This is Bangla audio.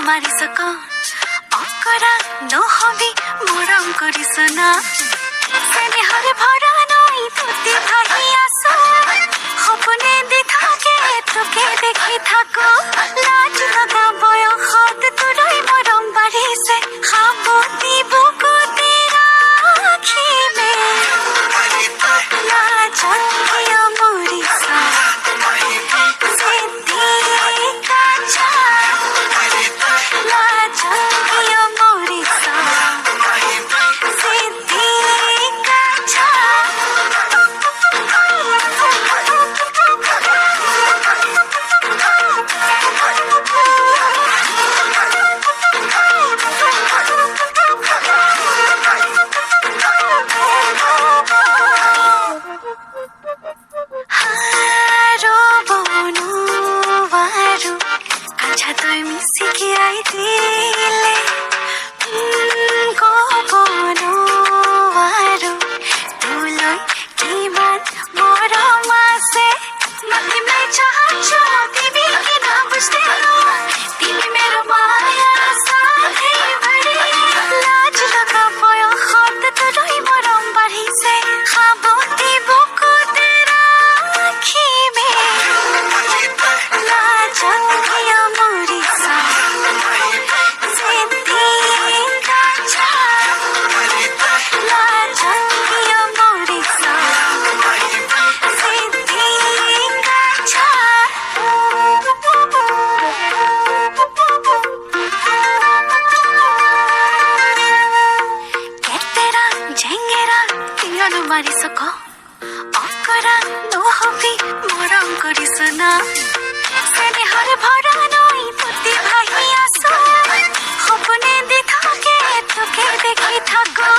মারিস কন অকরা নহবি মরম করিস না স্নেহর ভরা নই তুতি ভাই আস সপনে দি থাকে তোকে দেখি থাকো লাজ লগা বয়সত তোরই মরম বাঢ়িছে সাৱতি বুকুতে ৰাখিবে লাজত কিয় মৰিছ মারিস ক অকরা নহবি মরম করিস না স্নেহর ভরা নই তুতি ভাই আস সপনে দি থাকে তোকে দেখি থাকো